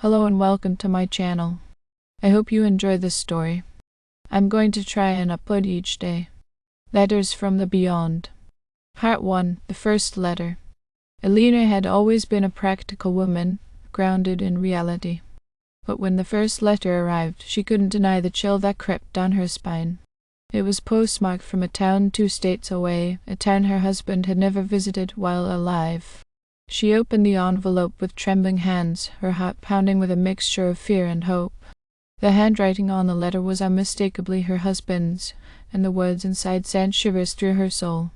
Hello and welcome to my channel. I hope you enjoy this story. I'm going to try and upload each day. Letters from the Beyond. Part 1. The First Letter. Elena had always been a practical woman, grounded in reality. But when the first letter arrived, she couldn't deny the chill that crept down her spine. It was postmarked from a town 2 states away, a town her husband had never visited while alive. She opened the envelope with trembling hands, her heart pounding with a mixture of fear and hope. The handwriting on the letter was unmistakably her husband's, and the words inside sent shivers through her soul.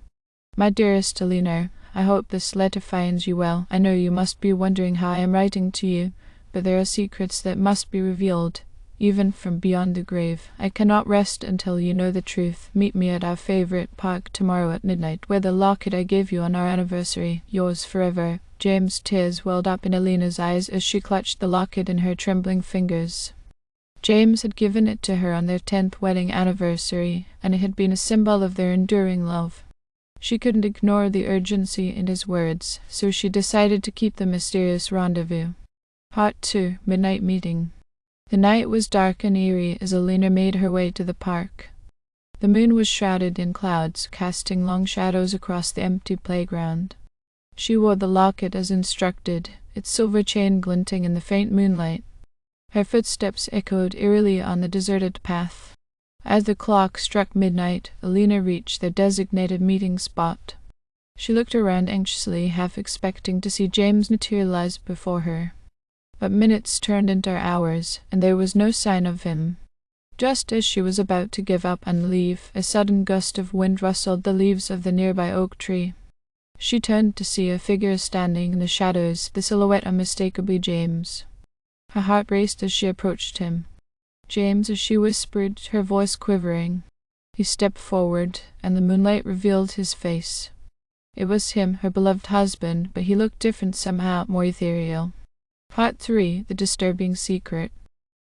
My dearest Elena, I hope this letter finds you well. I know you must be wondering how I am writing to you, but there are secrets that must be revealed, even from beyond the grave. I cannot rest until you know the truth. Meet me at our favorite park tomorrow at midnight, where the locket I gave you on our anniversary. Yours forever, James. Tears welled up in Elena's eyes as she clutched the locket in her trembling fingers. James had given it to her on their 10th wedding anniversary, and it had been a symbol of their enduring love. She couldn't ignore the urgency in his words, so she decided to keep the mysterious rendezvous. Part 2. Midnight Meeting. The night was dark and eerie as Elena made her way to the park. The moon was shrouded in clouds, casting long shadows across the empty playground. She wore the locket as instructed, its silver chain glinting in the faint moonlight. Her footsteps echoed eerily on the deserted path. As the clock struck midnight, Elena reached their designated meeting spot. She looked around anxiously, half expecting to see James materialize before her. But minutes turned into hours, and there was no sign of him. Just as she was about to give up and leave, a sudden gust of wind rustled the leaves of the nearby oak tree. She turned to see a figure standing in the shadows, the silhouette unmistakably James. Her heart raced as she approached him. James, as she whispered, her voice quivering. He stepped forward, and the moonlight revealed his face. It was him, her beloved husband, but he looked different somehow, more ethereal. Part 3. The Disturbing Secret.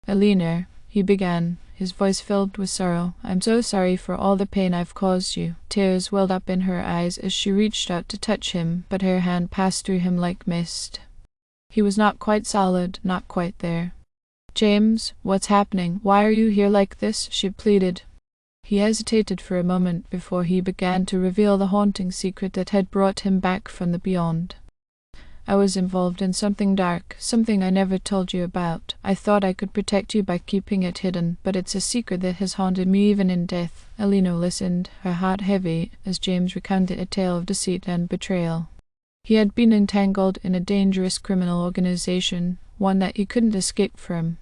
Elena, he began, his voice filled with sorrow, I'm so sorry for all the pain I've caused you. Tears welled up in her eyes as she reached out to touch him, but her hand passed through him like mist. He was not quite solid, not quite there. James, what's happening? Why are you here like this? She pleaded. He hesitated for a moment before he began to reveal the haunting secret that had brought him back from the beyond. I was involved in something dark, something I never told you about. I thought I could protect you by keeping it hidden, but it's a secret that has haunted me even in death. Elena listened, her heart heavy, as James recounted a tale of deceit and betrayal. He had been entangled in a dangerous criminal organization, one that he couldn't escape from.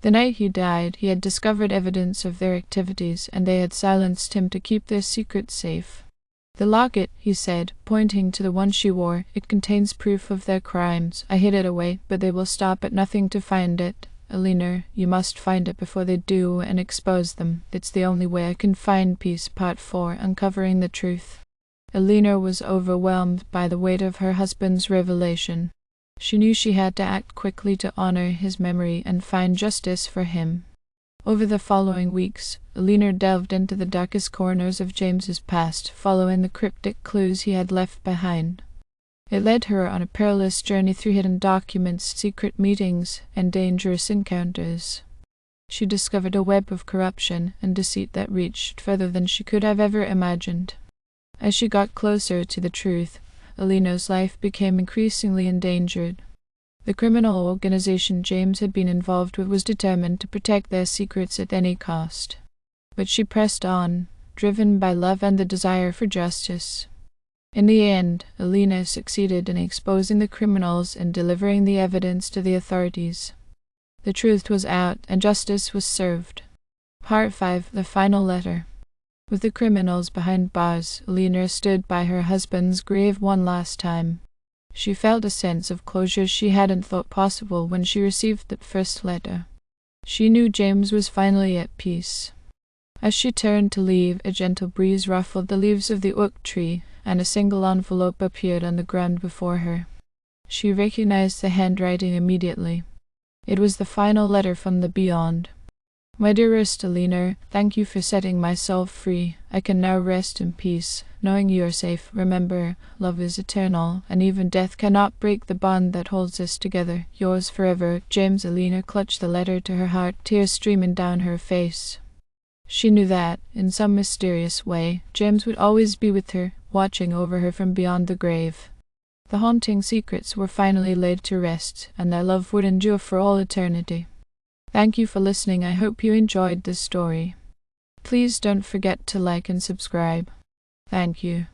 The night he died, he had discovered evidence of their activities, and they had silenced him to keep their secret safe. The locket, he said, pointing to the one she wore, it contains proof of their crimes. I hid it away, but they will stop at nothing to find it. Elena, you must find it before they do and expose them. It's the only way I can find peace. Part 4. Uncovering the Truth. Elena was overwhelmed by the weight of her husband's revelation. She knew she had to act quickly to honor his memory and find justice for him. Over the following weeks, Elena delved into the darkest corners of James's past, following the cryptic clues he had left behind. It led her on a perilous journey through hidden documents, secret meetings, and dangerous encounters. She discovered a web of corruption and deceit that reached further than she could have ever imagined. As she got closer to the truth, Elena's life became increasingly endangered. The criminal organization James had been involved with was determined to protect their secrets at any cost. But she pressed on, driven by love and the desire for justice. In the end, Elena succeeded in exposing the criminals and delivering the evidence to the authorities. The truth was out, and justice was served. Part 5. The Final Letter. With the criminals behind bars, Elena stood by her husband's grave one last time. She felt a sense of closure she hadn't thought possible when she received the first letter. She knew James was finally at peace. As she turned to leave, a gentle breeze ruffled the leaves of the oak tree, and a single envelope appeared on the ground before her. She recognized the handwriting immediately. It was the final letter from the beyond. My dearest Alina, thank you for setting myself free. I can now rest in peace, knowing you are safe. Remember, love is eternal, and even death cannot break the bond that holds us together. Yours forever, James. Alina clutched the letter to her heart, tears streaming down her face. She knew that, in some mysterious way, James would always be with her, watching over her from beyond the grave. The haunting secrets were finally laid to rest, and their love would endure for all eternity. Thank you for listening. I hope you enjoyed this story. Please don't forget to like and subscribe. Thank you.